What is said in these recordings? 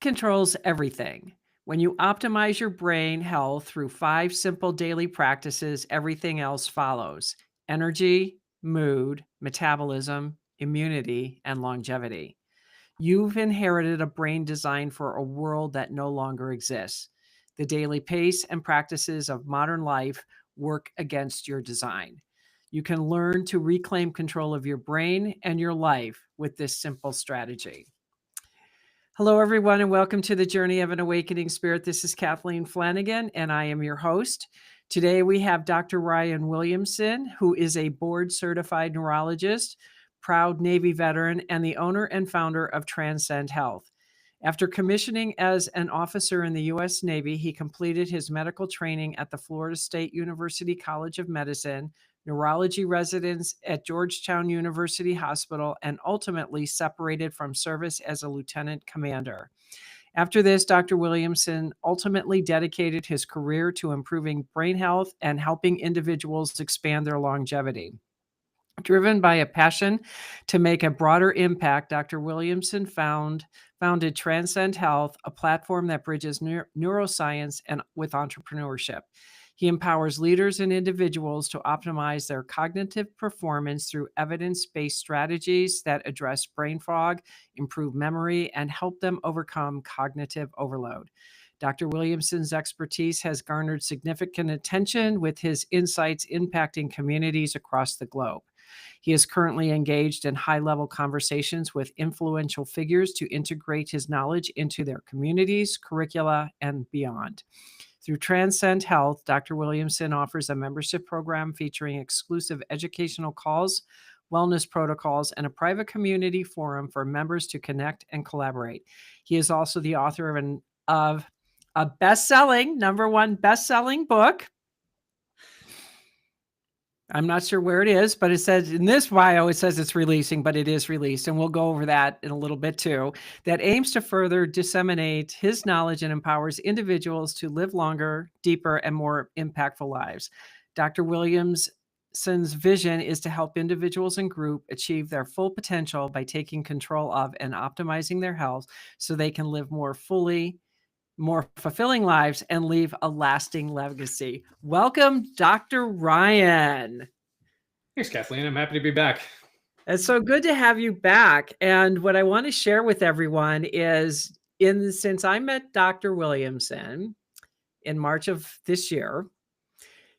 controls everything. When you optimize your brain health through 5 simple daily practices, everything else follows: energy, mood, metabolism, immunity, and longevity. You've inherited a brain designed for a world that no longer exists. The daily pace and practices of modern life work against your design. You can learn to reclaim control of your brain and your life with this simple strategy. Hello, everyone, and welcome to the Journey of an Awakening Spirit. This is Kathleen Flanagan, and I am your host. Today, we have Dr. Ryan Williamson, who is a board-certified neurologist, proud Navy veteran, and the owner and founder of Transcend Health. After commissioning as an officer in the U.S. Navy, he completed his medical training at the Florida State University College of Medicine, neurology residence at Georgetown University Hospital, and ultimately separated from service as a lieutenant commander. After this, Dr. Williamson ultimately dedicated his career to improving brain health and helping individuals expand their longevity. Driven by a passion to make a broader impact, Dr. Williamson founded Transcend Health, a platform that bridges neuroscience and with entrepreneurship. He empowers leaders and individuals to optimize their cognitive performance through evidence-based strategies that address brain fog, improve memory, and help them overcome cognitive overload. Dr. Williamson's expertise has garnered significant attention, with his insights impacting communities across the globe. He is currently engaged in high-level conversations with influential figures to integrate his knowledge into their communities, curricula, and beyond. Through Transcend Health, Dr. Williamson offers a membership program featuring exclusive educational calls, wellness protocols, and a private community forum for members to connect and collaborate. He is also the author of a best-selling, #1 best-selling book. I'm not sure where it is, but it says in this bio, it says it's releasing, but it is released. And we'll go over that in a little bit too, that aims to further disseminate his knowledge and empowers individuals to live longer, deeper, and more impactful lives. Dr. Williamson's vision is to help individuals and groups achieve their full potential by taking control of and optimizing their health so they can live more fully, more fulfilling lives, and leave a lasting legacy. Welcome, Dr. Ryan. Thanks, Kathleen. I'm happy to be back. It's so good to have you back. And what I want to share with everyone is, since I met Dr. Williamson in March of this year,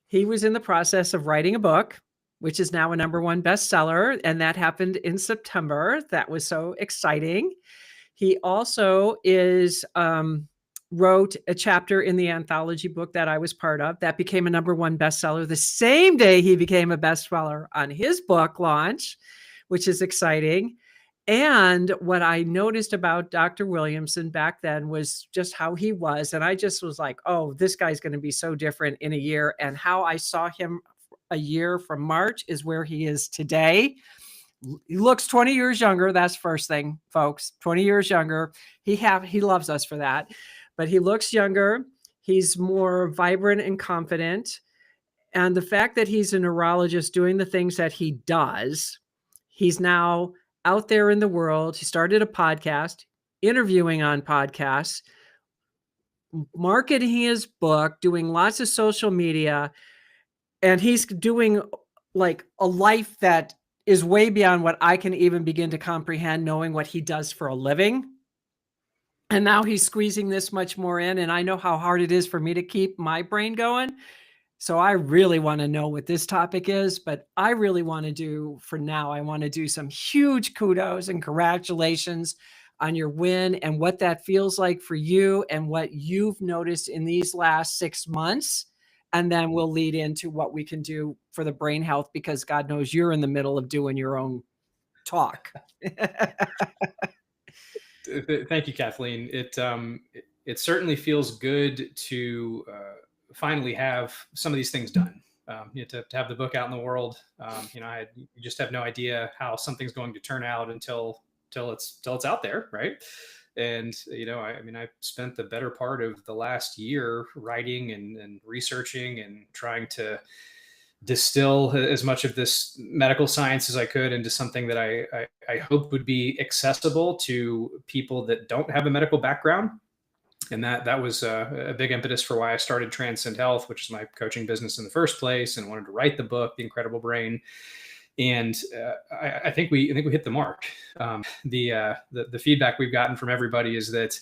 he was in the process of writing a book, which is now a #1 bestseller, and that happened in September. That was so exciting. He also wrote a chapter in the anthology book that I was part of that became a #1 bestseller the same day he became a bestseller on his book launch, which is exciting. And what I noticed about Dr. Williamson back then was just how he was. And I just was like, oh, this guy's going to be so different in a year. And how I saw him a year from March is where he is today. He looks 20 years younger. That's first thing, folks. 20 years younger. He loves us for that. But he looks younger. He's more vibrant and confident. And the fact that he's a neurologist doing the things that he does, he's now out there in the world. He started a podcast, interviewing on podcasts, marketing his book, doing lots of social media. And he's doing like a life that is way beyond what I can even begin to comprehend, knowing what he does for a living. And now he's squeezing this much more in. And I know how hard it is for me to keep my brain going. So I really want to know what this topic is, but I really want to do, for now, I want to do some huge kudos and congratulations on your win and what that feels like for you and what you've noticed in these last 6 months. And then we'll lead into what we can do for the brain health, because God knows you're in the middle of doing your own talk. Thank you, Kathleen. It certainly feels good to finally have some of these things done. To have the book out in the world. You just have no idea how something's going to turn out until it's out there, right? And I spent the better part of the last year writing and researching and trying to distill as much of this medical science as I could into something that I hope would be accessible to people that don't have a medical background. And that was a big impetus for why I started Transcend Health, which is my coaching business in the first place, and wanted to write the book, The Incredible Brain. And I think we hit the mark. The feedback we've gotten from everybody is that,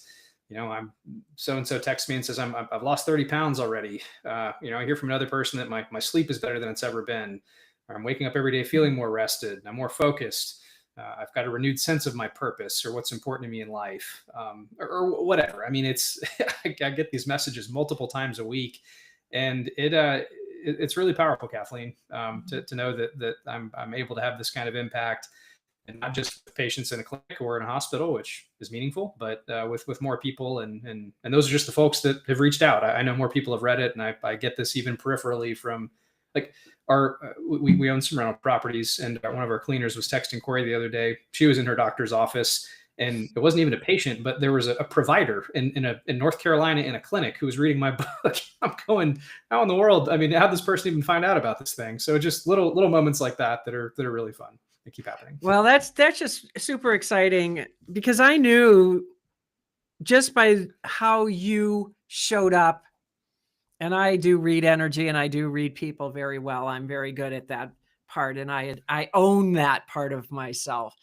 I'm so and so texts me and says I've lost 30 pounds already. I hear from another person that my sleep is better than it's ever been, or I'm waking up every day feeling more rested, I'm more focused. I've got a renewed sense of my purpose or what's important to me in life, or whatever. I mean, it's I get these messages multiple times a week, and it's really powerful, Kathleen, to know that I'm able to have this kind of impact, and not just with patients in a clinic or in a hospital, which is meaningful, but with more people, and those are just the folks that have reached out. I know more people have read it, and I get this even peripherally from, like, we own some rental properties, and one of our cleaners was texting Corey the other day. She was in her doctor's office, and it wasn't even a patient, but there was a provider in North Carolina in a clinic who was reading my book. I'm going, how in the world? I mean, how did this person even find out about this thing? So just little moments like that are really fun. They keep happening. Well, that's just super exciting, because I knew just by how you showed up. And I do read energy, and I do read people very well. I'm very good at that part, and I own that part of myself.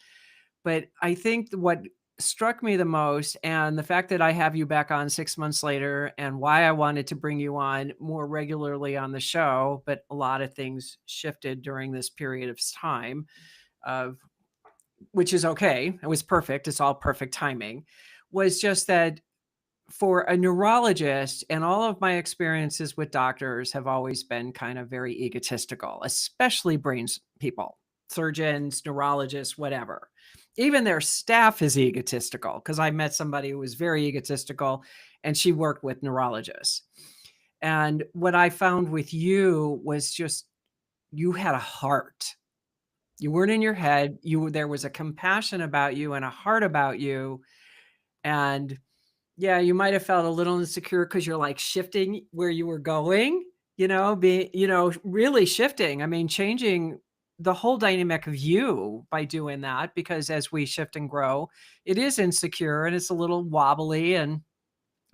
But I think what struck me the most, and the fact that I have you back on 6 months later, and why I wanted to bring you on more regularly on the show, but a lot of things shifted during this period of time, of which is okay. It was perfect. It's all perfect timing. Was just that for a neurologist, and all of my experiences with doctors have always been kind of very egotistical, especially brains people, surgeons, neurologists, whatever. Even their staff is egotistical, because I met somebody who was very egotistical, and she worked with neurologists. And what I found with you was just, you had a heart. You weren't in your head. There was a compassion about you and a heart about you. And yeah, you might have felt a little insecure because you're, like, shifting where you were going, really shifting. I mean, changing the whole dynamic of you by doing that, because as we shift and grow, it is insecure and it's a little wobbly,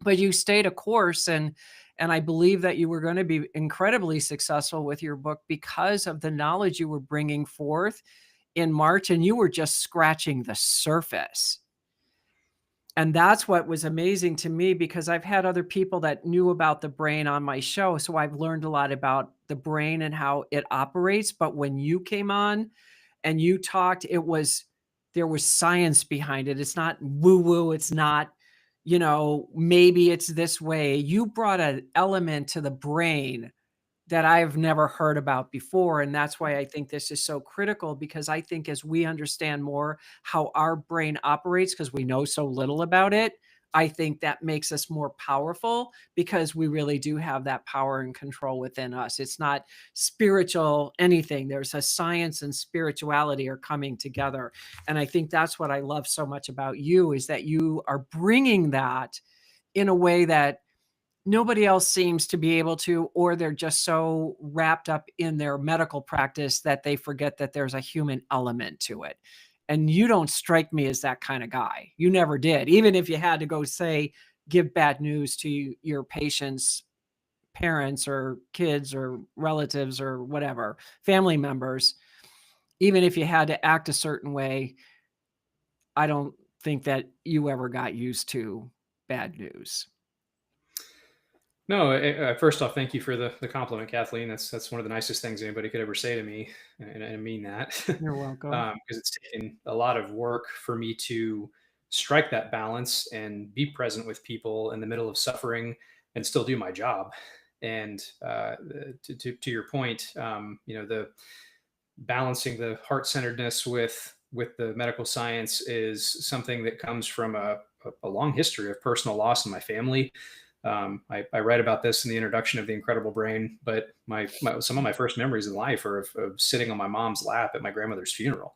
but you stayed a course, and I believe that you were gonna be incredibly successful with your book because of the knowledge you were bringing forth in March, and you were just scratching the surface. And that's what was amazing to me, because I've had other people that knew about the brain on my show, so I've learned a lot about the brain and how it operates. But when you came on and you talked, there was science behind it. It's not woo-woo. It's not, maybe it's this way. You brought an element to the brain that I've never heard about before. And that's why I think this is so critical, because I think as we understand more how our brain operates, because we know so little about it, I think that makes us more powerful, because we really do have that power and control within us. It's not spiritual anything. There's a science and spirituality are coming together. And I think that's what I love so much about you, is that you are bringing that in a way that nobody else seems to be able to, or they're just so wrapped up in their medical practice that they forget that there's a human element to it. And you don't strike me as that kind of guy. You never did. Even if you had to go say, give bad news to your patients' parents or kids or relatives or whatever, family members, even if you had to act a certain way, I don't think that you ever got used to bad news. No, first off, thank you for the compliment, Kathleen. That's one of the nicest things anybody could ever say to me, and I mean that. You're welcome. Because it's taken a lot of work for me to strike that balance and be present with people in the middle of suffering and still do my job. And to your point, the balancing the heart centeredness with the medical science is something that comes from a long history of personal loss in my family. I write about this in the introduction of The Incredible Brain, but some of my first memories in life are of sitting on my mom's lap at my grandmother's funeral.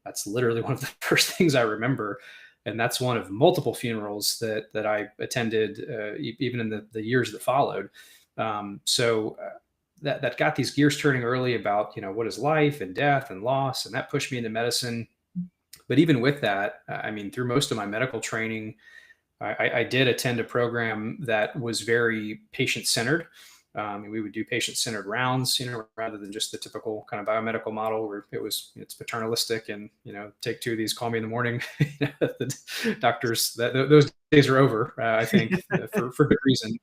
That's literally one of the first things I remember. And that's one of multiple funerals that I attended, even in the years that followed. So that got these gears turning early about, what is life and death and loss, and that pushed me into medicine. But even with that, I mean, through most of my medical training, I did attend a program that was very patient centered. We would do patient centered rounds, rather than just the typical kind of biomedical model where it's paternalistic and, take two of these, call me in the morning. The doctors, those days are over, I think, for good reason.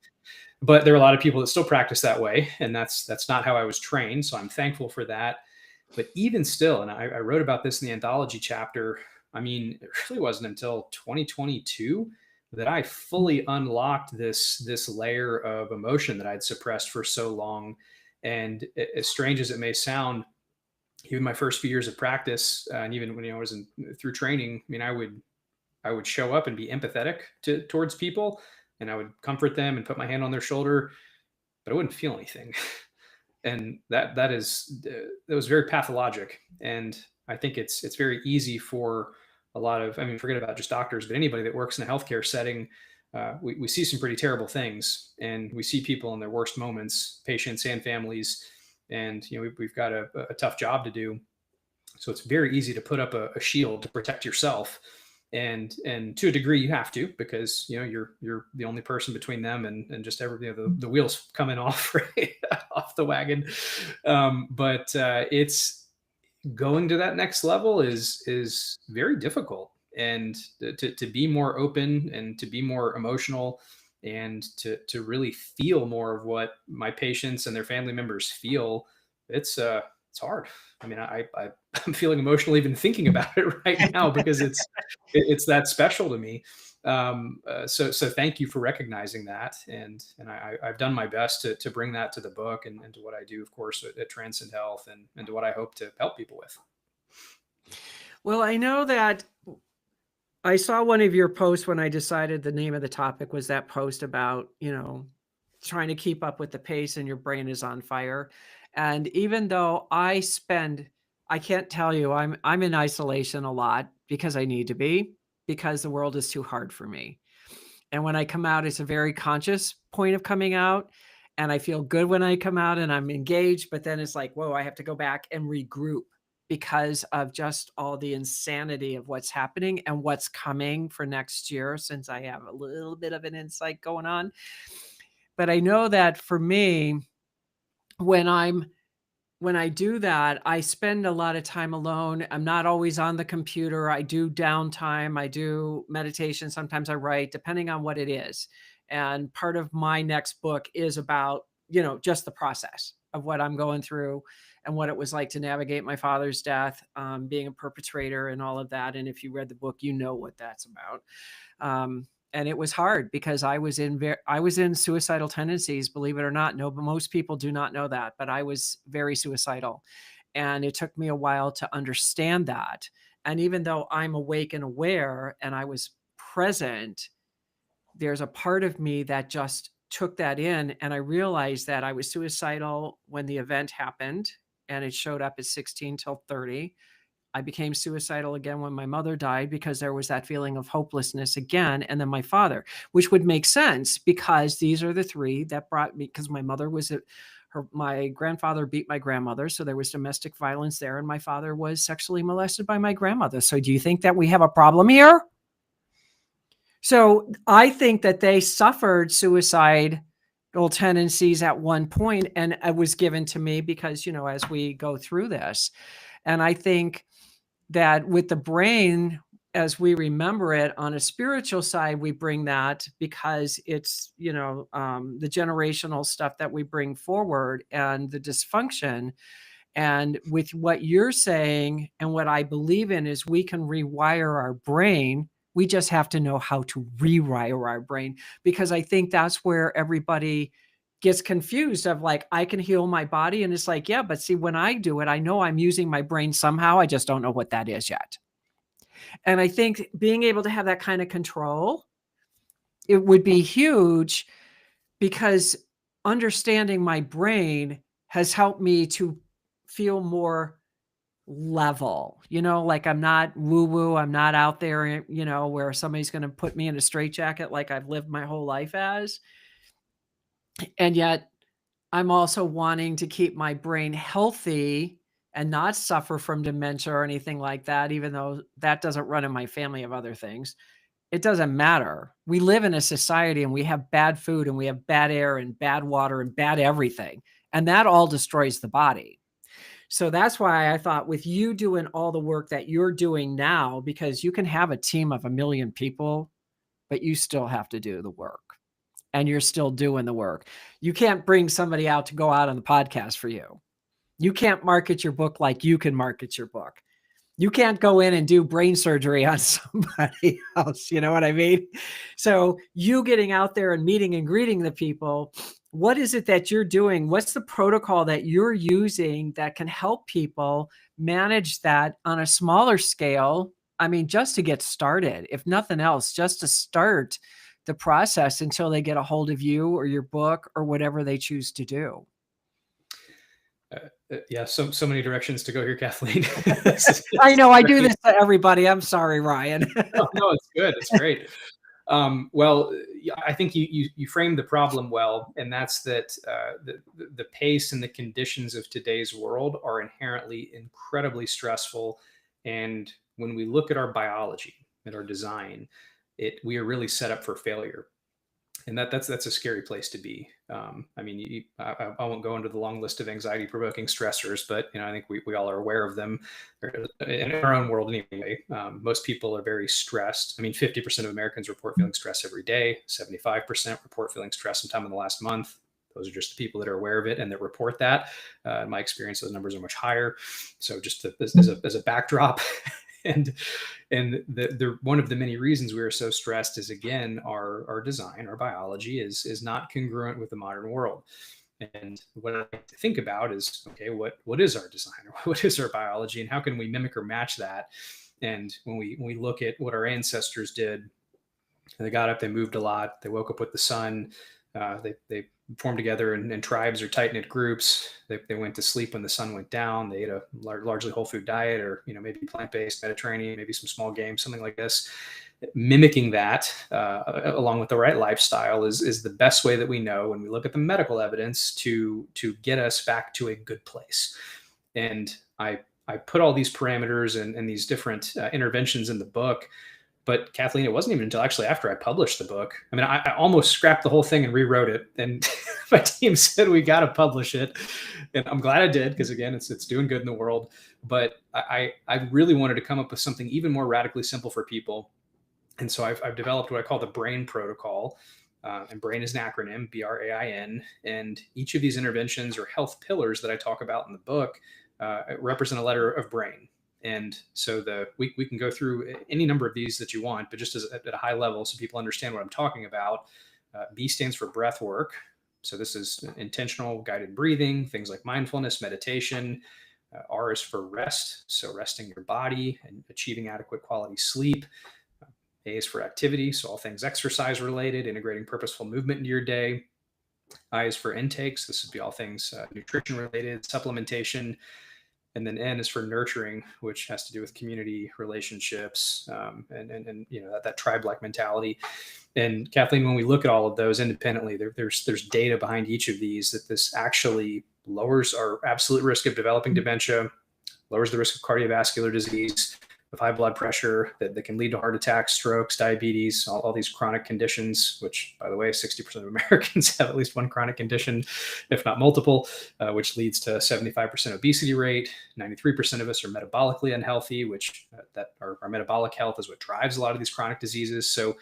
But there are a lot of people that still practice that way, and that's not how I was trained. So I'm thankful for that. But even still, and I wrote about this in the anthology chapter. I mean, it really wasn't until 2022 that I fully unlocked this layer of emotion that I'd suppressed for so long. And as strange as it may sound, even my first few years of practice, and even when I was through training, I mean, I would show up and be empathetic towards people, and I would comfort them and put my hand on their shoulder, but I wouldn't feel anything. And that was very pathologic. And I think it's very easy for a lot of, I mean, forget about just doctors, but anybody that works in a healthcare setting. We see some pretty terrible things, and we see people in their worst moments, patients and families. And we've got a tough job to do. So it's very easy to put up a shield to protect yourself, and to a degree you have to, because you're the only person between them and just every, the wheels coming off, right, off the wagon. But it's going to that next level is very difficult, and to be more open and to be more emotional, and to really feel more of what my patients and their family members feel. It's hard. I mean, I'm feeling emotional even thinking about it right now, because it's that special to me. So thank you for recognizing that, and I've done my best to bring that to the book, and to what I do, of course, at Transcend Health, and to what I hope to help people with. Well, I know that I saw one of your posts when I decided the name of the topic was that post about, trying to keep up with the pace and your brain is on fire. And even though I can't tell you, I'm in isolation a lot because I need to be, because the world is too hard for me. And when I come out, it's a very conscious point of coming out. And I feel good when I come out and I'm engaged, but then it's like, whoa, I have to go back and regroup because of just all the insanity of what's happening and what's coming for next year, since I have a little bit of an insight going on. But I know that for me, when I do that, I spend a lot of time alone. I'm not always on the computer. I do downtime. I do meditation. Sometimes I write, depending on what it is. And part of my next book is about, just the process of what I'm going through and what it was like to navigate my father's death, being a perpetrator and all of that. And if you read the book, you know what that's about. And it was hard because I was in suicidal tendencies, believe it or not. No, but most people do not know that, but I was very suicidal, and it took me a while to understand that. And even though I'm awake and aware and I was present, there's a part of me that just took that in, and I realized that I was suicidal when the event happened, and it showed up at 16 till 30. I became suicidal again when my mother died because there was that feeling of hopelessness again. And then my father, which would make sense because these are the three that brought me, because my mother was my grandfather beat my grandmother. So there was domestic violence there. And my father was sexually molested by my grandmother. So do you think that we have a problem here? So I think that they suffered suicidal tendencies at one point, and it was given to me because, as we go through this, and I think that with the brain, as we remember it on a spiritual side, we bring that because it's, the generational stuff that we bring forward and the dysfunction. And with what you're saying and what I believe in is we can rewire our brain. We just have to know how to rewire our brain, because I think that's where everybody gets confused of like, I can heal my body. And it's like, yeah, but see, when I do it, I know I'm using my brain somehow. I just don't know what that is yet. And I think being able to have that kind of control, it would be huge, because understanding my brain has helped me to feel more level, like I'm not woo woo. I'm not out there, where somebody's going to put me in a straitjacket like I've lived my whole life as. And yet I'm also wanting to keep my brain healthy and not suffer from dementia or anything like that, even though that doesn't run in my family of other things. It doesn't matter. We live in a society and we have bad food and we have bad air and bad water and bad everything. And that all destroys the body. So that's why I thought with you doing all the work that you're doing now, because you can have a team of 1,000,000 people, but you still have to do the work and you're still doing the work. You can't bring somebody out to go out on the podcast for you. You can't market your book like you can market your book. You can't go in and do brain surgery on somebody else. You know what I mean? So you getting out there and meeting and greeting the people, what is it that you're doing? What's the protocol that you're using that can help people manage that on a smaller scale? I mean, just to get started, if nothing else, just to start the process until they get a hold of you or your book or whatever they choose to do. Yeah, so many directions to go here, Kathleen. I know I do this to everybody. I'm sorry, Ryan. No, it's good. It's great. Well, I think you framed the problem well, and that's that the pace and the conditions of today's world are inherently incredibly stressful. And when we look at our biology, at our design, we are really set up for failure. And that's a scary place to be. I mean, I won't go into the long list of anxiety-provoking stressors, but I think we all are aware of them in our own world anyway. Most people are very stressed. I mean, 50% of Americans report feeling stress every day. 75% report feeling stress sometime in the last month. Those are just the people that are aware of it and that report that. In my experience, those numbers are much higher. So just as a backdrop. And the one of the many reasons we are so stressed is, again, our design, our biology is not congruent with the modern world. And what I like to think about is, okay, what is our design, or what is our biology, and how can we mimic or match that? And when we look at what our ancestors did, they got up, they moved a lot, they woke up with the sun, they formed together in tribes or tight knit groups. They went to sleep when the sun went down. They ate a largely whole food diet, or maybe plant based, Mediterranean, maybe some small game, something like this. Mimicking that along with the right lifestyle is the best way that we know, when we look at the medical evidence, to get us back to a good place. And I put all these parameters and these different interventions in the book. But Kathleen, it wasn't even until actually after I published the book. I mean, I almost scrapped the whole thing and rewrote it. And my team said, we got to publish it. And I'm glad I did, because again, it's doing good in the world. But I really wanted to come up with something even more radically simple for people. And so I've developed what I call the B.R.A.I.N protocol. And B.R.A.I.N is an acronym, B.R.A.I.N. And each of these interventions or health pillars that I talk about in the book represent a letter of B.R.A.I.N. And so we can go through any number of these that you want, but just at a high level, so people understand what I'm talking about. B stands for breath work. So this is intentional guided breathing, things like mindfulness, meditation. R is for rest. So resting your body and achieving adequate quality sleep. A is for activity. So all things exercise related, integrating purposeful movement into your day. I is for intakes. This would be all things nutrition related, supplementation. And then N is for nurturing, which has to do with community relationships and that tribe-like mentality. And Kathleen, when we look at all of those independently, there's data behind each of these that this actually lowers our absolute risk of developing dementia, lowers the risk of cardiovascular disease, of high blood pressure that can lead to heart attacks, strokes, diabetes, all these chronic conditions, which, by the way, 60% of Americans have at least one chronic condition, if not multiple, which leads to 75% obesity rate. 93% of us are metabolically unhealthy, which that our metabolic health is what drives a lot of these chronic diseases. So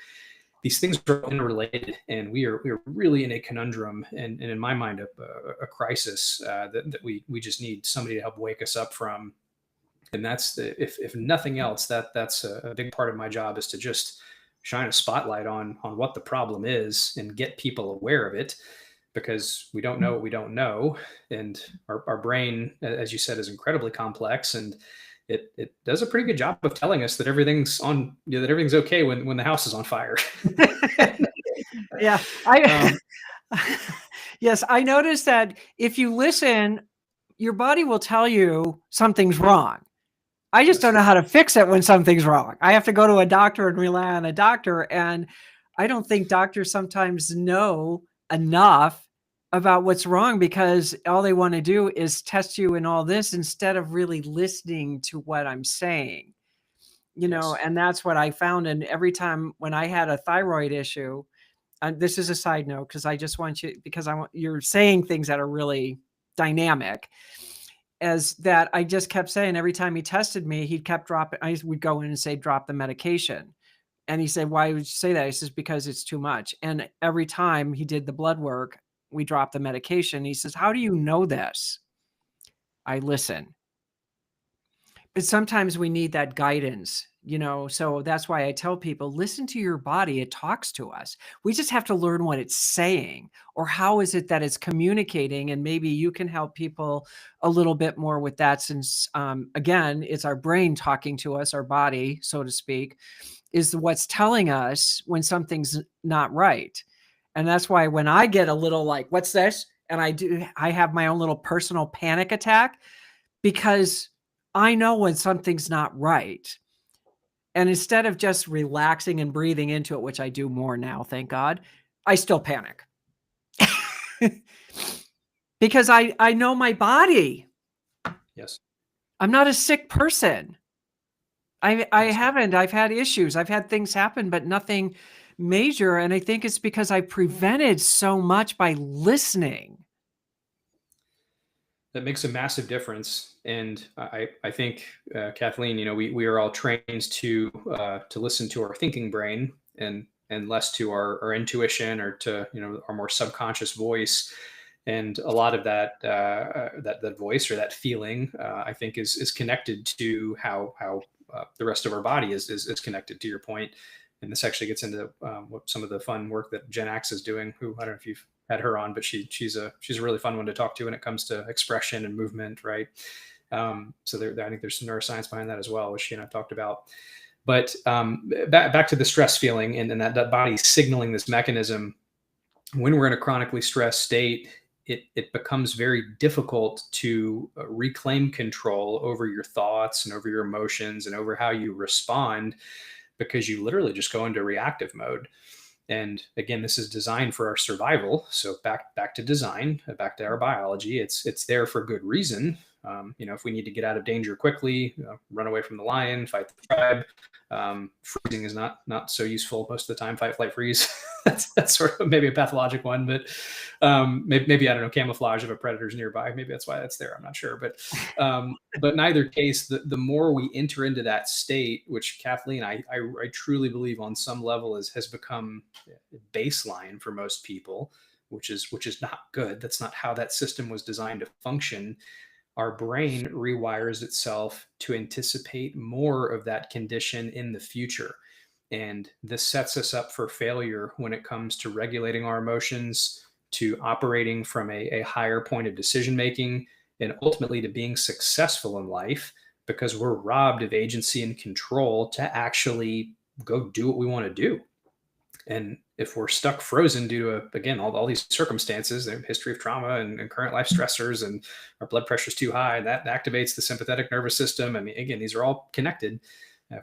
these things are interrelated, and we are really in a conundrum, and in my mind, a crisis that we just need somebody to help wake us up from. And that's if nothing else, that's a big part of my job, is to just shine a spotlight on what the problem is and get people aware of it, because we don't know what we don't know. And our brain, as you said, is incredibly complex, and it does a pretty good job of telling us that everything's that everything's okay when the house is on fire. Yeah. Yes, I noticed that if you listen, your body will tell you something's wrong. I just don't know how to fix it when something's wrong. I have to go to a doctor and rely on a doctor. And I don't think doctors sometimes know enough about what's wrong, because all they want to do is test you in all this instead of really listening to what I'm saying. Yes. And that's what I found. And every time when I had a thyroid issue, and this is a side note because I just want you, because you're saying things that are really dynamic, as that I just kept saying every time he tested me, he kept dropping. I would go in and say, drop the medication. And he said, why would you say that? He says, because it's too much. And every time he did the blood work, we dropped the medication. He says, how do you know this? I listen. But sometimes we need that guidance, so that's why I tell people, listen to your body. It talks to us. We just have to learn what it's saying, or how is it that it's communicating. And maybe you can help people a little bit more with that, since, again, it's our brain talking to us, our body, so to speak, is what's telling us when something's not right. And that's why when I get a little like, what's this? And I have my own little personal panic attack, because I know when something's not right. And instead of just relaxing and breathing into it, which I do more now, thank God, I still panic. Because I know my body. Yes. I'm not a sick person. I Yes. haven't. I've had issues. I've had things happen, but nothing major. And I think it's because I prevented so much by listening. That makes a massive difference. And I think, Kathleen, we are all trained to listen to our thinking brain, and less to our intuition, or to, our more subconscious voice. And a lot of that voice, or that feeling, I think is connected to how the rest of our body is connected, to your point. And this actually gets into what some of the fun work that Jen Axe is doing, who, I don't know if you've had her on, but she's a really fun one to talk to when it comes to expression and movement, right? So I think there's some neuroscience behind that as well, which I've talked about. But back to the stress feeling, and that body signaling this mechanism. When we're in a chronically stressed state, it becomes very difficult to reclaim control over your thoughts, and over your emotions, and over how you respond, because you literally just go into reactive mode. And again, this is designed for our survival. So back to design, back to our biology. It's there for good reason. If we need to get out of danger quickly, run away from the lion, fight the tribe. Freezing is not so useful most of the time. Fight, flight, freeze. that's sort of maybe a pathologic one, but maybe, I don't know, camouflage if a predator's nearby. Maybe that's why that's there. I'm not sure, but in either case, the more we enter into that state, which, Kathleen, I truly believe on some level has become baseline for most people, which is not good. That's not how that system was designed to function. Our brain rewires itself to anticipate more of that condition in the future. And this sets us up for failure when it comes to regulating our emotions, to operating from a higher point of decision making, and ultimately to being successful in life, because we're robbed of agency and control to actually go do what we want to do. And if we're stuck frozen due to, again, all these circumstances, the history of trauma, and current life stressors, and our blood pressure is too high, that activates the sympathetic nervous system. I mean, again, these are all connected.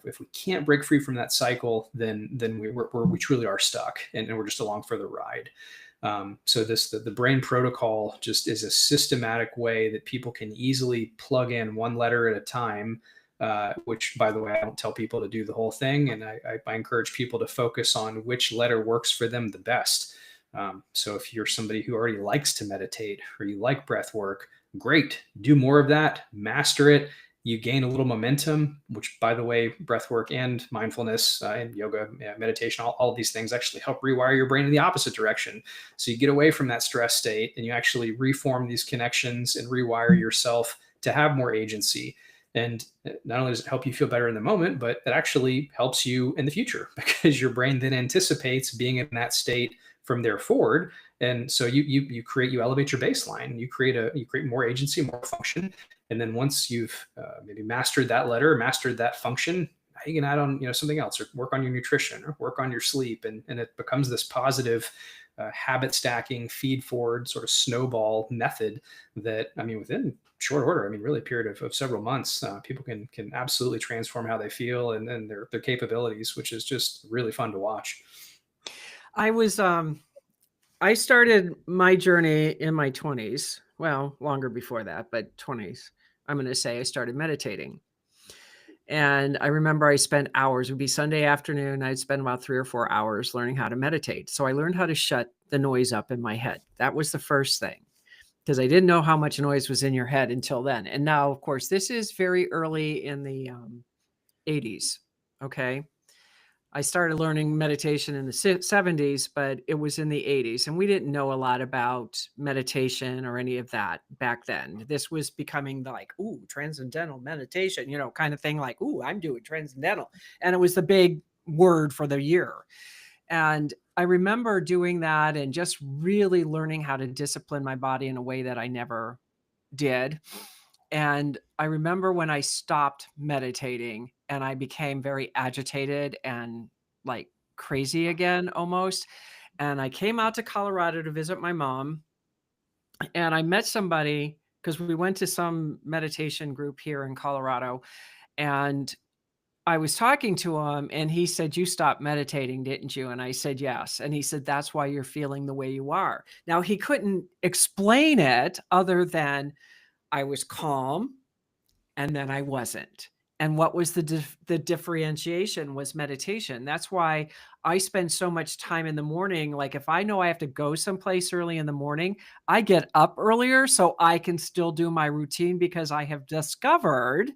If we can't break free from that cycle, then we truly are stuck, and we're just along for the ride. So the brain protocol just is a systematic way that people can easily plug in one letter at a time. Which, by the way, I don't tell people to do the whole thing, and I encourage people to focus on which letter works for them the best. So if you're somebody who already likes to meditate, or you like breath work, great, do more of that, master it. You gain a little momentum, which, by the way, breath work and mindfulness and yoga, meditation, all of these things actually help rewire your brain in the opposite direction. So you get away from that stress state, and you actually reform these connections and rewire yourself to have more agency. And not only does it help you feel better in the moment, but it actually helps you in the future, because your brain then anticipates being in that state from there forward. And so you elevate your baseline, you create more agency, more function. And then once you've maybe mastered that letter, mastered that function, now you can add on something else, or work on your nutrition, or work on your sleep, and it becomes this positive habit stacking, feed forward sort of snowball method that, within short order, really a period of several months, people can absolutely transform how they feel, and their capabilities, which is just really fun to watch. I was I started my journey in my 20s. Well, longer before that, but 20s. I'm going to say I started meditating. And I remember I spent hours, it would be Sunday afternoon. I'd spend about 3 or 4 hours learning how to meditate. So I learned how to shut the noise up in my head. That was the first thing because I didn't know how much noise was in your head until then. And now, of course, this is very early in the 80s. Okay. I started learning meditation in the 70s, but it was in the 80s. And we didn't know a lot about meditation or any of that back then. This was becoming the like, ooh, transcendental meditation, kind of thing like, ooh, I'm doing transcendental. And it was the big word for the year. And I remember doing that and just really learning how to discipline my body in a way that I never did. And I remember when I stopped meditating and I became very agitated and like crazy again almost. And I came out to Colorado to visit my mom and I met somebody because we went to some meditation group here in Colorado. And I was talking to him and he said, "You stopped meditating, didn't you?" And I said, "Yes." And he said, "That's why you're feeling the way you are." Now, he couldn't explain it other than I was calm and then I wasn't. And what was the differentiation was meditation. That's why I spend so much time in the morning. Like if I know I have to go someplace early in the morning, I get up earlier so I can still do my routine because I have discovered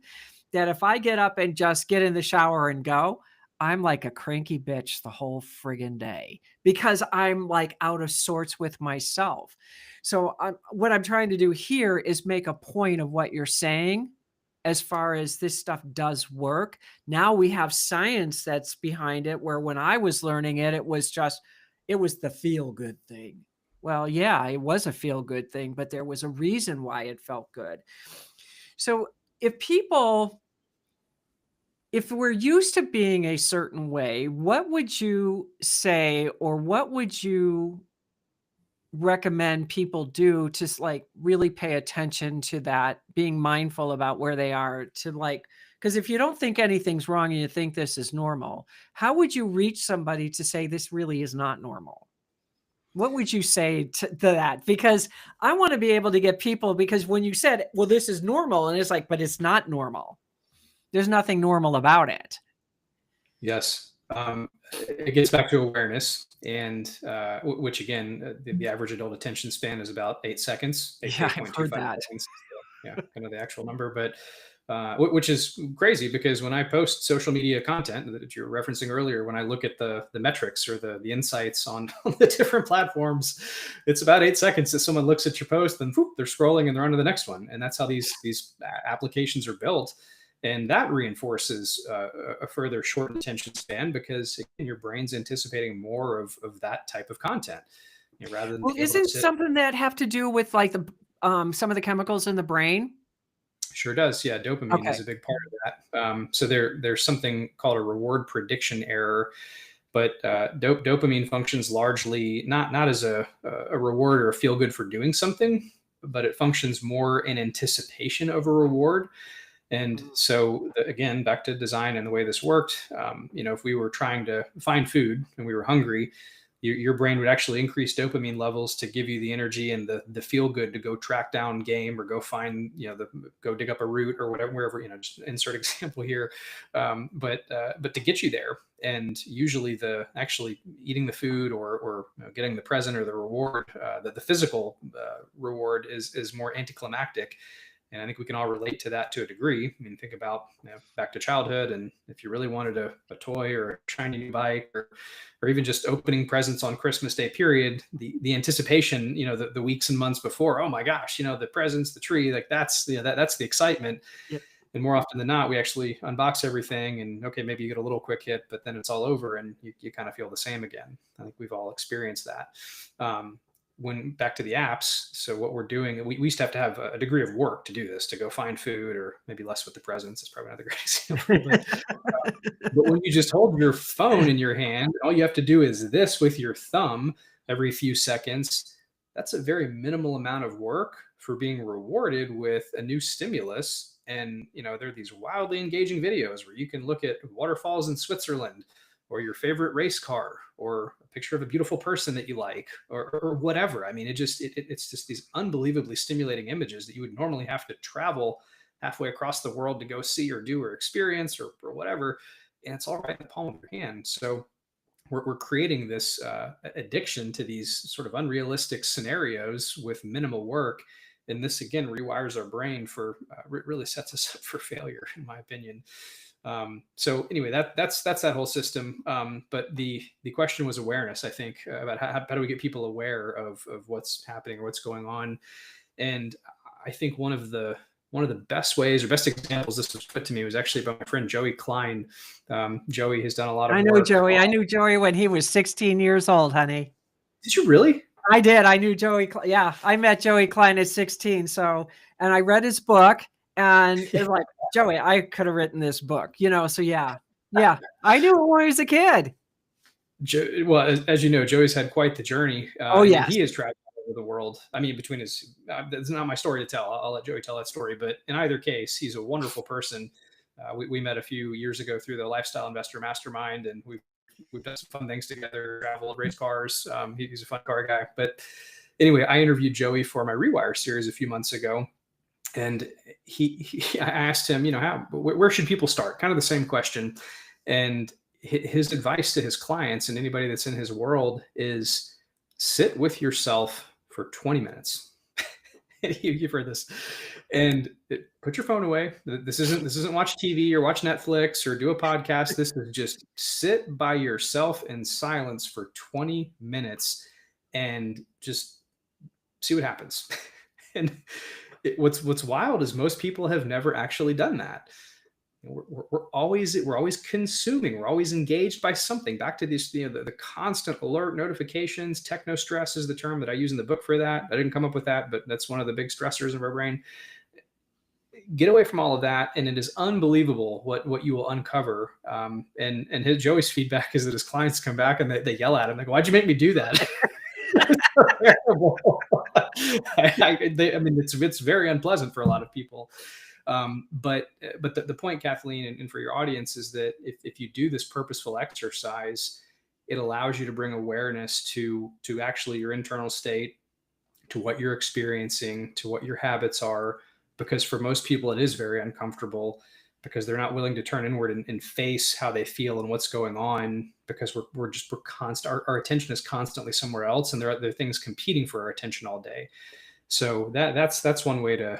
that if I get up and just get in the shower and go, I'm like a cranky bitch the whole friggin' day because I'm like out of sorts with myself. So what I'm trying to do here is make a point of what you're saying as far as this stuff does work. Now we have science that's behind it, where when I was learning it, it was the feel good thing. Well, yeah, it was a feel good thing, but there was a reason why it felt good. So if people, if we're used to being a certain way, what would you say, or what would you recommend people do to like really pay attention to that, being mindful about where they are to like, because if you don't think anything's wrong and you think this is normal, how would you reach somebody to say this really is not normal? What would you say to that? Because I want to be able to get people, because when you said, well, this is normal, and it's like, but it's not normal. There's nothing normal about it. Yes. It gets back to awareness, and which again, the average adult attention span is about 8 seconds, Yeah, I've heard 8.25 that. seconds. Yeah, kind of the actual number, but which is crazy because when I post social media content that you're referencing earlier, when I look at the metrics or the insights on, on the different platforms, it's about 8 seconds that someone looks at your post and whoop, they're scrolling and they're on to the next one, and that's how these applications are built. And that reinforces a further short attention span because again, your brain's anticipating more of that type of content, rather than Well, being able to isn't sit. something that have to do with like the some of the chemicals in the brain? Sure does. Yeah, dopamine is Okay. a big part of that. So there's something called a reward prediction error, but dopamine functions largely not as a reward or a feel good for doing something, but it functions more in anticipation of a reward. And Mm. so, again, back to design and the way this worked, if we were trying to find food and we were hungry, your brain would actually increase dopamine levels to give you the energy and the feel good to go track down game or go find, go dig up a root or whatever, wherever, just insert example here. But to get you there. And usually the actually eating the food or getting the present or the reward, the physical reward is more anticlimactic. And I think we can all relate to that to a degree. I mean, think about back to childhood, and if you really wanted a toy or a shiny new bike, or even just opening presents on Christmas Day period, the anticipation, the weeks and months before, oh my gosh, the presents, the tree, like that's that's the excitement. Yep. And more often than not, we actually unbox everything, and okay, maybe you get a little quick hit, but then it's all over, and you kind of feel the same again. I think we've all experienced that. When back to the apps, so what we're doing, we used to have a degree of work to do this, to go find food, or maybe less with the presents. It's probably not a great example, but when you just hold your phone in your hand, all you have to do is this with your thumb every few seconds. That's a very minimal amount of work for being rewarded with a new stimulus. And there are these wildly engaging videos where you can look at waterfalls in Switzerland, or your favorite race car, or a picture of a beautiful person that you like, or whatever. I mean, it's just these unbelievably stimulating images that you would normally have to travel halfway across the world to go see or do or experience or whatever. And it's all right in the palm of your hand. So we're creating this addiction to these sort of unrealistic scenarios with minimal work. And this again rewires our brain for really sets us up for failure, in my opinion. So anyway, that's that whole system. But the question was awareness, I think, about how do we get people aware of what's happening or what's going on. And I think one of the best ways or best examples this was put to me was actually by my friend Joey Klein. Joey has done a lot of I know work. Joey. I knew Joey when he was 16 years old, honey. Did you really? I did. I knew Joey. Yeah, I met Joey Klein at 16. So, and I read his book, and it's like, Joey, I could have written this book, So yeah, I knew it when I was a kid. Well, as you know, Joey's had quite the journey. Oh yeah, he has traveled all over the world. I mean, between his, that's not my story to tell. I'll let Joey tell that story. But in either case, he's a wonderful person. We met a few years ago through the Lifestyle Investor Mastermind, and we've done some fun things together, traveled, race cars. He's a fun car guy. But anyway, I interviewed Joey for my Rewire series a few months ago. And I asked him, where should people start? Kind of the same question. And his advice to his clients and anybody that's in his world is sit with yourself for 20 minutes. You've heard this. And put your phone away. This isn't watch TV or watch Netflix or do a podcast. This is just sit by yourself in silence for 20 minutes and just see what happens. And what's wild is most people have never actually done that. We're always consuming. We're always engaged by something. Back to this, the constant alert notifications. Techno stress is the term that I use in the book for that. I didn't come up with that, but that's one of the big stressors of our brain. Get away from all of that, and it is unbelievable what you will uncover. And Joey's feedback is that his clients come back and they yell at him. They go, "Why'd you make me do that?" I mean, it's very unpleasant for a lot of people. But the point, Kathleen, and for your audience, is that if you do this purposeful exercise, it allows you to bring awareness to actually your internal state, to what you're experiencing, to what your habits are. Because for most people, it is very uncomfortable because they're not willing to turn inward and face how they feel and what's going on, because we're constant. Our attention is constantly somewhere else, and there are things competing for our attention all day. So that's one way to,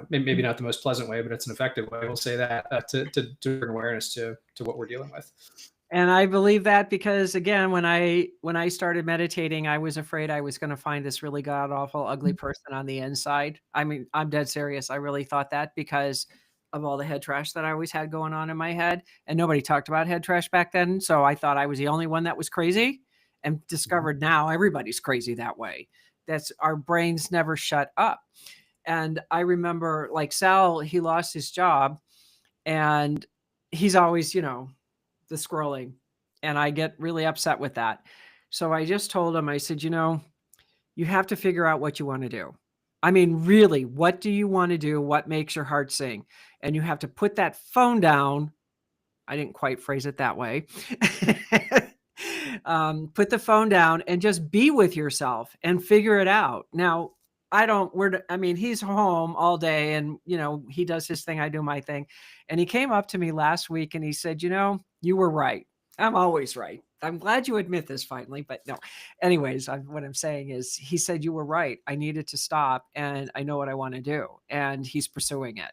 maybe not the most pleasant way, but it's an effective way. We'll say that to bring awareness to what we're dealing with. And I believe that because, again, when I started meditating, I was afraid I was going to find this really god awful, ugly person on the inside. I mean, I'm dead serious. I really thought that because of all the head trash that I always had going on in my head, and nobody talked about head trash back then. So I thought I was the only one that was crazy, and discovered now everybody's crazy that way. That's, our brains never shut up. And I remember, like, Sal, he lost his job, and he's always, the scrolling, and I get really upset with that. So I just told him, I said, you have to figure out what you want to do. I mean, really, what do you want to do? What makes your heart sing? And you have to put that phone down. I didn't quite phrase it that way. Put the phone down and just be with yourself and figure it out. Now, he's home all day, and, he does his thing. I do my thing. And he came up to me last week and he said, you were right. I'm always right. I'm glad you admit this finally, but no. Anyways, what I'm saying is, he said, you were right. I needed to stop, and I know what I want to do. And he's pursuing it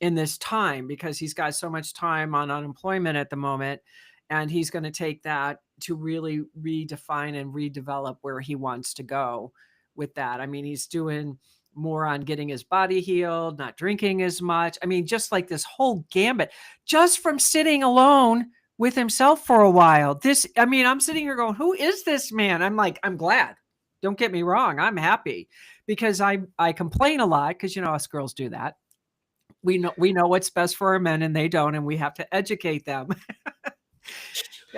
in this time because he's got so much time on unemployment at the moment. And he's going to take that to really redefine and redevelop where he wants to go with that. I mean, he's doing more on getting his body healed, not drinking as much. I mean, just like this whole gambit, just from sitting alone with himself for a while. I'm sitting here going, who is this man? I'm like, I'm glad. Don't get me wrong. I'm happy because I complain a lot because, us girls do that. We know what's best for our men, and they don't, and we have to educate them.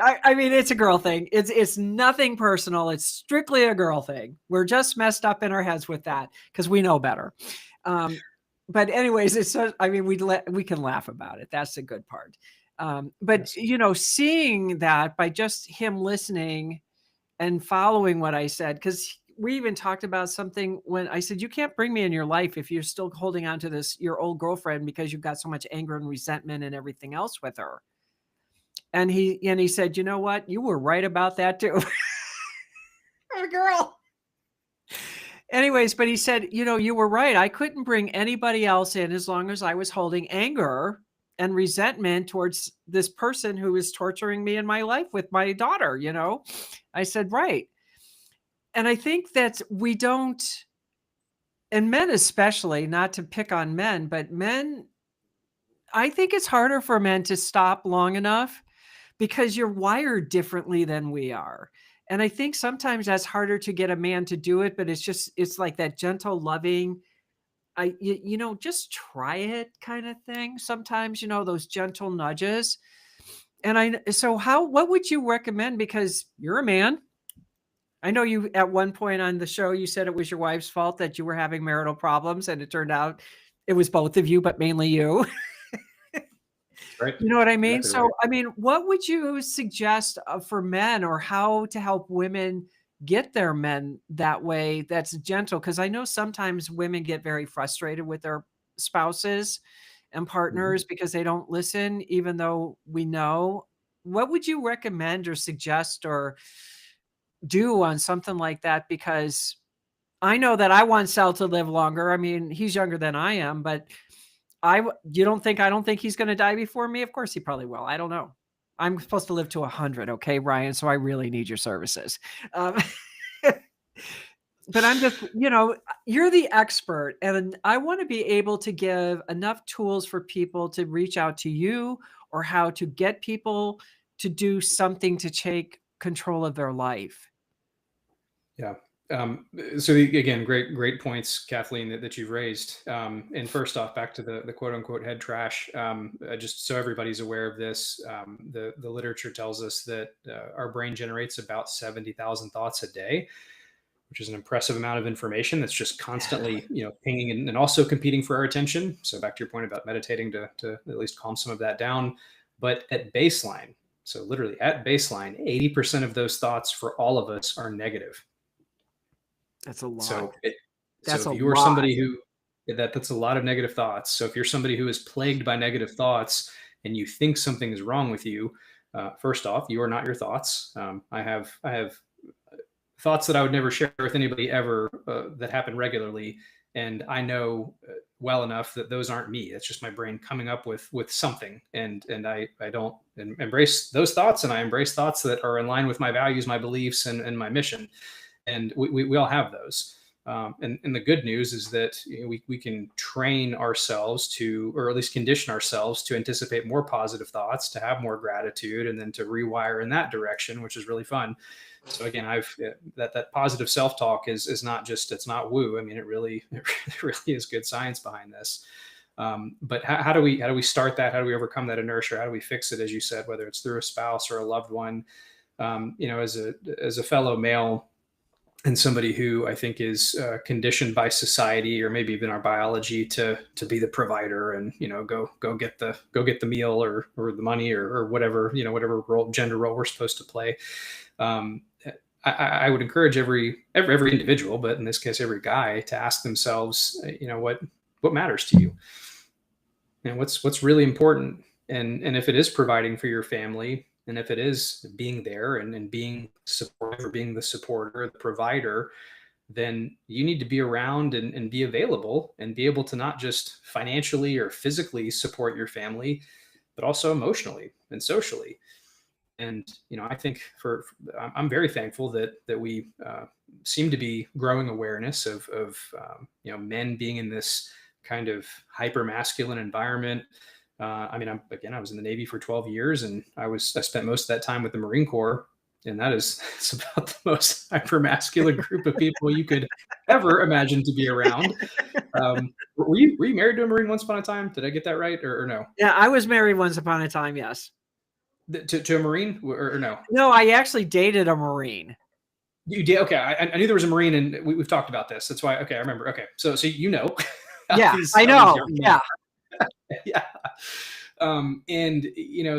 I mean, it's a girl thing. It's nothing personal. It's strictly a girl thing. We're just messed up in our heads with that because we know better. But anyways, it's so, we can laugh about it. That's the good part. But, Yes. seeing that by just him listening and following what I said, because we even talked about something when I said, you can't bring me in your life if you're still holding on to this, your old girlfriend, because you've got so much anger and resentment and everything else with her. And he said, you know what? You were right about that too. Oh, girl. Anyways, but he said, you were right. I couldn't bring anybody else in as long as I was holding anger and resentment towards this person who is torturing me in my life with my daughter. I said, right. And I think that we don't, and men especially, not to pick on men, but men, I think it's harder for men to stop long enough because you're wired differently than we are. And I think sometimes that's harder to get a man to do it, but it's like that gentle, loving, just try it kind of thing. Sometimes, those gentle nudges. And what would you recommend? Because you're a man. I know you, at one point on the show, you said it was your wife's fault that you were having marital problems, and it turned out it was both of you, but mainly you. Right. You know what I mean? Exactly So, right. I mean, what would you suggest for men, or how to help women get their men that way that's gentle? Because I know sometimes women get very frustrated with their spouses and Mhm. partners because they don't listen, even though we know. What would you recommend or suggest or do on something like that? Because I know that I want Sal to live longer. I mean, he's younger than I am, but I don't think he's gonna die before me? Of course, he probably will. I don't know. I'm supposed to live to 100, okay, Ryan, so I really need your services. Um, but I'm just, you're the expert, and I wanna be able to give enough tools for people to reach out to you, or how to get people to do something to take control of their life. Yeah. So again, great points, Kathleen, that you've raised. And first off, back to the quote unquote head trash. Just so everybody's aware of this, the literature tells us that our brain generates about 70,000 thoughts a day, which is an impressive amount of information that's just constantly, pinging and also competing for our attention. So back to your point about meditating to at least calm some of that down. But at baseline, so literally at baseline, 80% of those thoughts for all of us are negative. That's a lot. So That's a if you are lot. somebody who that's a lot of negative thoughts. So if you're somebody who is plagued by negative thoughts and you think something is wrong with you, first off, you are not your thoughts. I have thoughts that I would never share with anybody ever, that happen regularly, and I know well enough that those aren't me. It's just my brain coming up with something, and I don't embrace those thoughts, and I embrace thoughts that are in line with my values, my beliefs, and my mission. And we all have those. And the good news is that we can train ourselves to, or at least condition ourselves to anticipate more positive thoughts, to have more gratitude, and then to rewire in that direction, which is really fun. So again, that positive self talk is not just, it's not woo. I mean, it really it really is good science behind this. But how do we start that? How do we overcome that inertia? How do we fix it? As you said, whether it's through a spouse or a loved one, as a fellow male, and somebody who I think is conditioned by society, or maybe even our biology, to be the provider, and go get the meal, or the money, or whatever gender role we're supposed to play. I would encourage every individual, but in this case every guy, to ask themselves, what matters to you, and what's really important. And if it is providing for your family, and if it is being there, and being supportive, or being the supporter, the provider, then you need to be around, and be available, and be able to not just financially or physically support your family, but also emotionally and socially. And I think I'm very thankful that we seem to be growing awareness of men being in this kind of hyper masculine environment. I mean, I was in the Navy for 12 years, and I spent most of that time with the Marine Corps, and it's about the most hyper masculine group of people you could ever imagine to be around. Were you married to a Marine once upon a time? Did I get that right, or no? Yeah, I was married once upon a time, yes. To a Marine, or no? No, I actually dated a Marine. You did? Okay. I knew there was a Marine, and we've talked about this. That's why. Okay, I remember. Okay, so how Yeah, these I how these know, young men. yeah. Yeah. And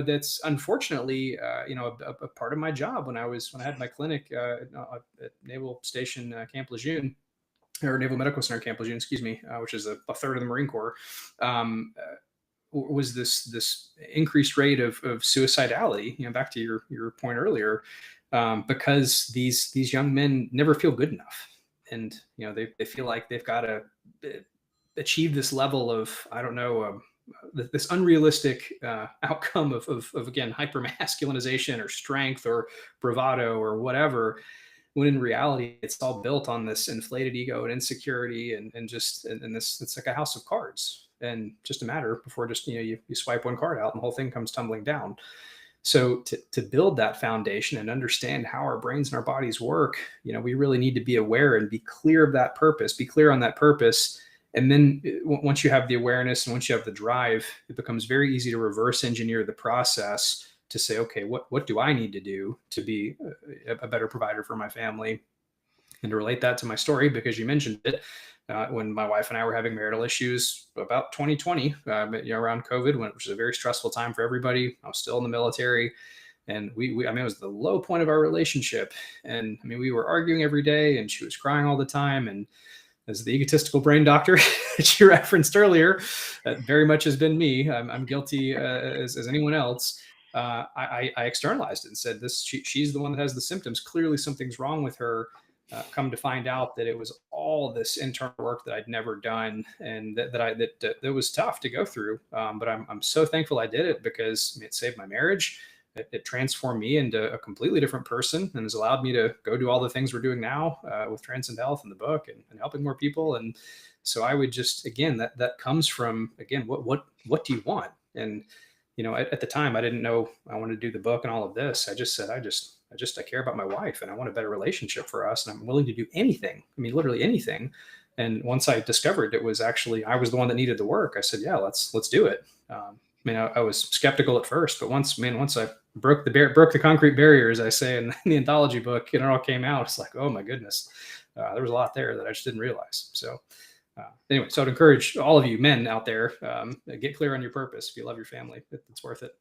that's unfortunately a part of my job when I had my clinic at Naval Station Camp Lejeune, or Naval Medical Center Camp Lejeune, excuse me, which is a third of the Marine Corps. Was this increased rate of suicidality? Back to your point earlier, because these young men never feel good enough, and they feel like they've got to achieve this level of, I don't know, this unrealistic outcome of again, hypermasculinization or strength or bravado or whatever, when in reality it's all built on this inflated ego and insecurity, and this, it's like a house of cards, and just a matter before just you swipe one card out and the whole thing comes tumbling down. So to build that foundation and understand how our brains and our bodies work, we really need to be aware and be clear of that purpose, be clear on that purpose. And then once you have the awareness and once you have the drive, it becomes very easy to reverse engineer the process to say, okay, what do I need to do to be a better provider for my family? And to relate that to my story, because you mentioned it, when my wife and I were having marital issues about 2020, around COVID, which was a very stressful time for everybody. I was still in the military, and I mean, it was the low point of our relationship. And I mean, we were arguing every day, and she was crying all the time. And as the egotistical brain doctor that you referenced earlier, that very much has been me. I'm guilty as anyone else. I externalized it and said, she's the one that has the symptoms. Clearly something's wrong with her. Come to find out that it was all this internal work that I'd never done, and that was tough to go through. But I'm so thankful I did it, because it saved my marriage. It transformed me into a completely different person, and has allowed me to go do all the things we're doing now with Transcend Health and the book, and helping more people. And so I would just, again, that comes from, again, what do you want? And at the time, I didn't know I wanted to do the book and all of this. I just said, I care about my wife, and I want a better relationship for us, and I'm willing to do anything. I mean, literally anything. And once I discovered it was actually, I was the one that needed the work, I said, yeah, let's do it. I mean, I was skeptical at first, but once I broke the concrete barrier, as I say in the anthology book, and it all came out, it's like, oh my goodness, there was a lot there that I just didn't realize. So anyway, so I'd encourage all of you men out there, get clear on your purpose. If you love your family, it's worth it.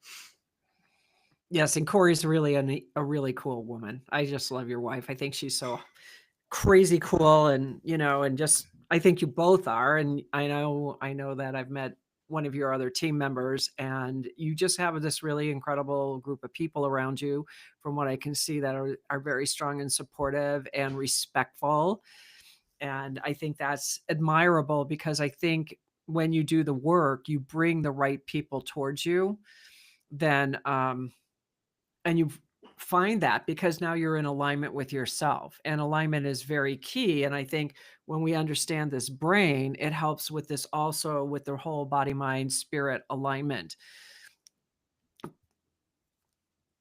Yes, and Corey's really a really cool woman. I just love your wife. I think she's so crazy cool, and and just, I think you both are. And I know that I've met one of your other team members, and you just have this really incredible group of people around you, from what I can see, that are very strong and supportive and respectful. And I think that's admirable, because I think when you do the work, you bring the right people towards you, then and you find that, because now you're in alignment with yourself, and alignment is very key. And I think when we understand this brain, it helps with this also, with the whole body, mind, spirit alignment,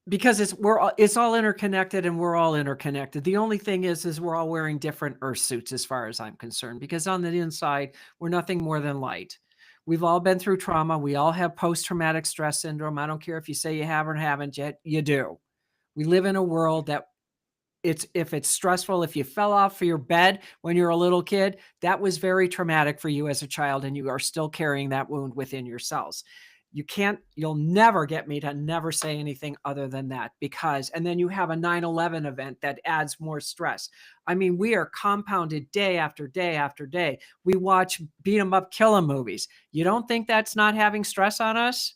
because it's all interconnected, and we're all interconnected. The only thing is we're all wearing different earth suits, as far as I'm concerned, because on the inside, we're nothing more than light. We've all been through trauma. We all have post-traumatic stress syndrome. I don't care if you say you have or haven't yet, you do. We live in a world that if it's stressful, if you fell off your bed when you're a little kid, that was very traumatic for you as a child, and you are still carrying that wound within your cells. You'll never get me to never say anything other than that, because, and then you have a 9/11 event that adds more stress. I mean, we are compounded day after day after day. We watch beat 'em up, kill 'em movies. You don't think that's not having stress on us?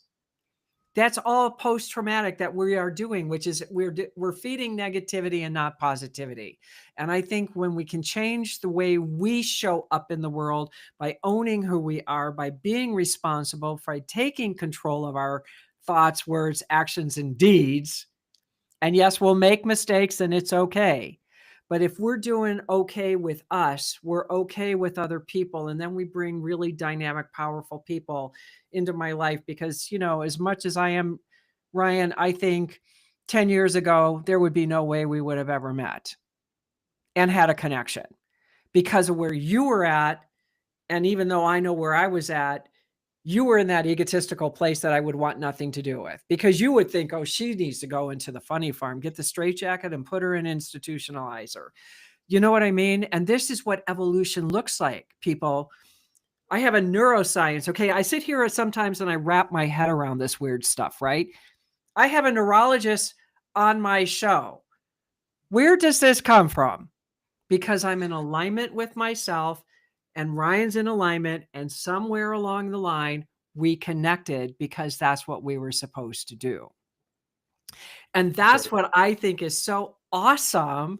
That's all post-traumatic that we are doing, which is we're feeding negativity and not positivity. And I think when we can change the way we show up in the world, by owning who we are, by being responsible, by taking control of our thoughts, words, actions, and deeds. And yes, we'll make mistakes, and it's okay. But if we're doing okay with us, we're okay with other people. And then we bring really dynamic, powerful people into my life, because, as much as I am Ryan, I think 10 years ago, there would be no way we would have ever met and had a connection, because of where you were at. And even though I know where I was at, you were in that egotistical place that I would want nothing to do with, because you would think, oh, she needs to go into the funny farm, get the straitjacket and put her in, institutionalize her. You know what I mean? And this is what evolution looks like, people. I have a neuroscience. Okay. I sit here sometimes and I wrap my head around this weird stuff, right? I have a neurologist on my show. Where does this come from? Because I'm in alignment with myself and Ryan's in alignment. And somewhere along the line, we connected because that's what we were supposed to do. And that's Totally. what I think is so awesome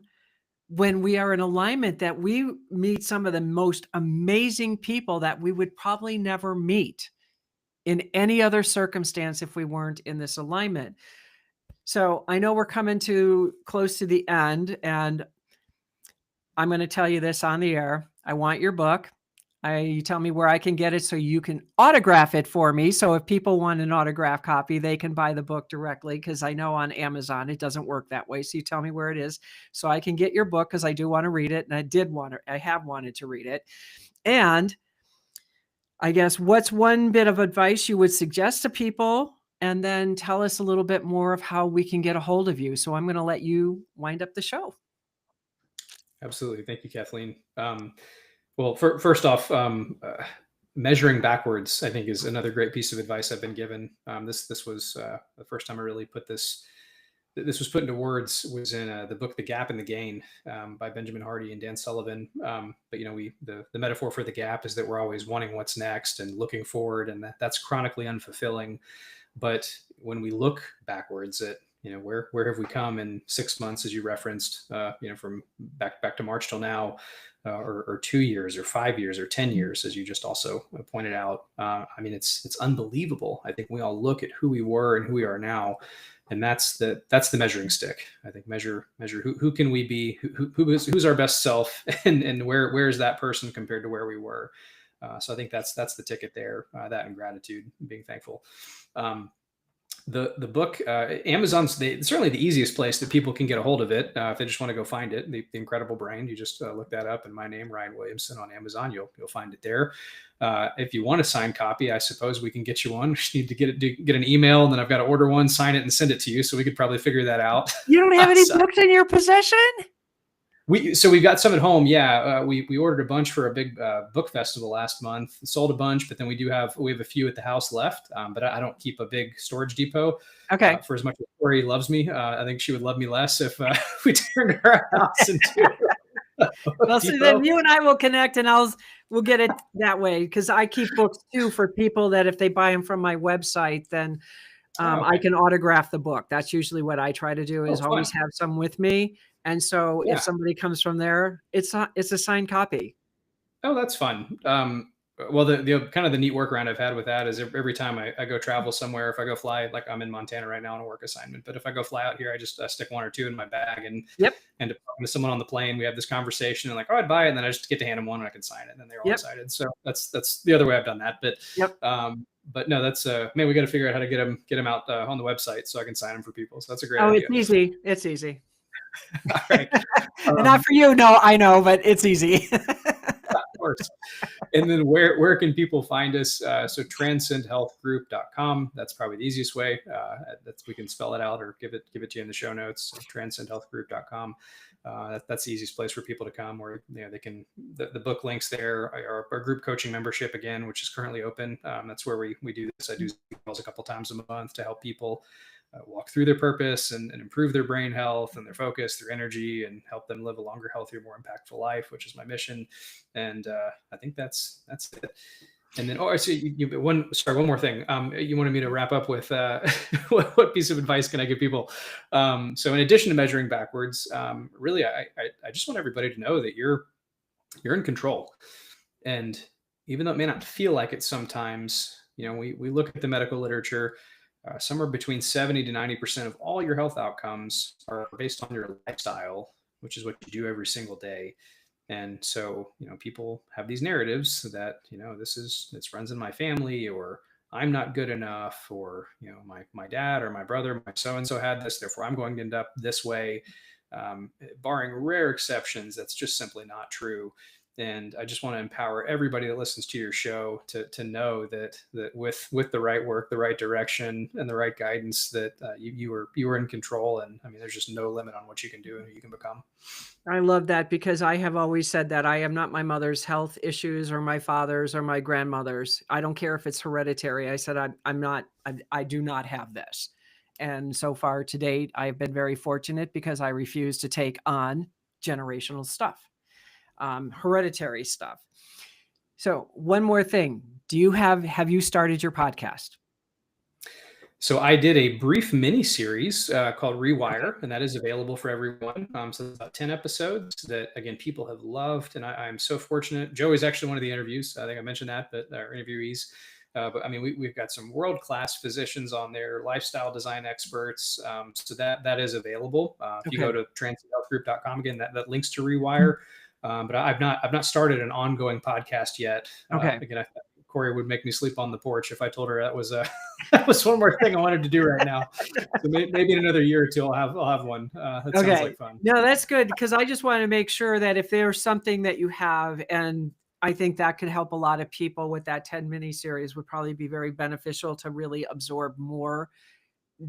when we are in alignment, that we meet some of the most amazing people that we would probably never meet in any other circumstance if we weren't in this alignment. So I know we're coming to close to the end, and I'm going to tell you this on the air. I want your book. You tell me where I can get it so you can autograph it for me. So if people want an autograph copy, they can buy the book directly, because I know on Amazon it doesn't work that way. So you tell me where it is so I can get your book, because I do want to read it, and I have wanted to read it. And I guess, what's one bit of advice you would suggest to people? And then tell us a little bit more of how we can get a hold of you. So I'm going to let you wind up the show. Absolutely. Thank you, Kathleen. Well, first off, measuring backwards, I think, is another great piece of advice I've been given. This was the first time I really put this was put into words, was in the book The Gap and the Gain, by Benjamin Hardy and Dan Sullivan. But the metaphor for the gap is that we're always wanting what's next and looking forward, and that's chronically unfulfilling. But when we look backwards at, where have we come in 6 months, as you referenced, from back to March till now, or 2 years or 5 years or 10 years, as you just also pointed out. It's unbelievable. I think we all look at who we were and who we are now, and that's the measuring stick. I think measure who can we be, who's our best self, and where is that person compared to where we were. So I think that's the ticket there. That and gratitude, being thankful. The book, Amazon's certainly the easiest place that people can get a hold of it, if they just want to go find it. The Incredible Brain. You just look that up, and my name, Ryan Williamson, on Amazon. You'll find it there. If you want a signed copy, I suppose we can get you one. We just need to get an email, and then I've got to order one, sign it, and send it to you. So we could probably figure that out. You don't have any So books in your possession? we've got some at home. Yeah, we ordered a bunch for a big book festival last month. Sold a bunch, but then we have a few at the house left. But I don't keep a big storage depot. Okay. For as much as Tori loves me, I think she would love me less if we turned our house into a Well, so depot. then you and I will connect, and we'll get it that way, because I keep books too for people that if they buy them from my website, then Okay. I can autograph the book. That's usually what I try to do, is Fun. always have some with me. And so Yeah. if somebody comes from there, it's a signed copy. Oh, that's fun. Well, the kind of the neat workaround I've had with that is every time I go travel somewhere, if I go fly, like I'm in Montana right now on a work assignment, but if I go fly out here, I just stick one or two in my bag and Yep. end up talking to someone on the plane. We have this conversation and like, oh, I'd buy it. And then I just get to hand them one and I can sign it. And then they're all Yep. excited. So that's the other way I've done that. Yep. But no, that's man, we got to figure out how to get them out on the website so I can sign them for people. So that's a great Oh, idea. it's easy. It's easy. All right. And not for you. No, I know, but it's easy. Of course. And then where can people find us? So transcendhealthgroup.com. That's probably the easiest way. We can spell it out or give it to you in the show notes. So transcendhealthgroup.com. That's the easiest place for people to come, where they can the book links there. Our group coaching membership, again, which is currently open. That's where we do this. I do calls a couple times a month to help people walk through their purpose and improve their brain health and their focus, their energy, and help them live a longer, healthier, more impactful life, which is my mission. And I think that's it. And then, I see one more thing. You wanted me to wrap up with what piece of advice can I give people? So in addition to measuring backwards, really, I just want everybody to know that you're in control. And even though it may not feel like it sometimes, we look at the medical literature. Somewhere between 70 to 90% of all your health outcomes are based on your lifestyle, which is what you do every single day. And so, people have these narratives that, this runs in my family, or I'm not good enough, or, my dad or my brother, my so-and-so had this, therefore I'm going to end up this way. Barring rare exceptions, that's just simply not true. And I just want to empower everybody that listens to your show to know that with the right work, the right direction, and the right guidance, that you were in control. And I mean, there's just no limit on what you can do and who you can become. I love that because I have always said that I am not my mother's health issues or my father's or my grandmother's. I don't care if it's hereditary. I said, I'm not, I do not have this. And so far to date, I've been very fortunate because I refuse to take on generational stuff, hereditary stuff. So one more thing. Have you started your podcast? So I did a brief mini series called Okay. Rewire, and that is available for everyone. So it's about 10 episodes that, again, people have loved. And I'm so fortunate. Joey's actually one of the interviews. I think I mentioned that, but our interviewees. But I mean, we've got some world-class physicians on there, lifestyle design experts. So that is available. If you go Okay. to transhealthgroup.com, again, that links to Rewire. But I've not started an ongoing podcast yet. Okay. Again, Corey would make me sleep on the porch if I told her that was that was one more thing I wanted to do right now. So maybe in another year or two, I'll have one. That sounds Okay. like fun. No, that's good because I just want to make sure that if there's something that you have, and I think that could help a lot of people with that 10 mini series would probably be very beneficial to really absorb more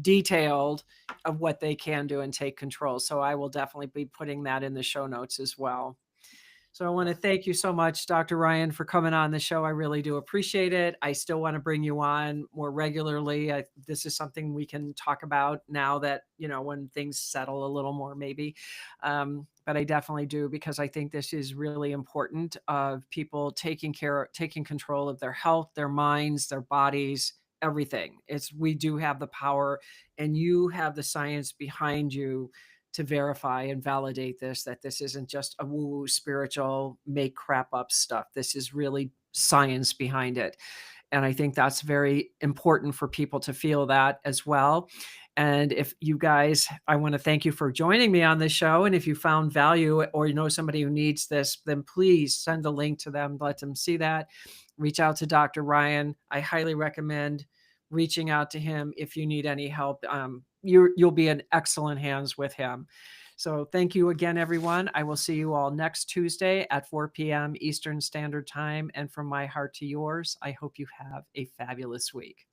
detailed of what they can do and take control. So I will definitely be putting that in the show notes as well. So I want to thank you so much, Dr. Ryan, for coming on the show. I really do appreciate it. I still want to bring you on more regularly. This is something we can talk about now that, when things settle a little more, maybe. But I definitely do because I think this is really important of people taking control of their health, their minds, their bodies, everything. We do have the power, and you have the science behind you to verify and validate that this isn't just a woo-woo spiritual make crap up stuff. This is really science behind it. And I think that's very important for people to feel that as well. And if you guys, I want to thank you for joining me on this show. And if you found value or you know somebody who needs this, then please send a link to them, let them see that. Reach out to Dr. Ryan. I highly recommend reaching out to him if you need any help. You'll be in excellent hands with him. So thank you again, everyone. I will see you all next Tuesday at 4 p.m. Eastern Standard Time. And from my heart to yours, I hope you have a fabulous week.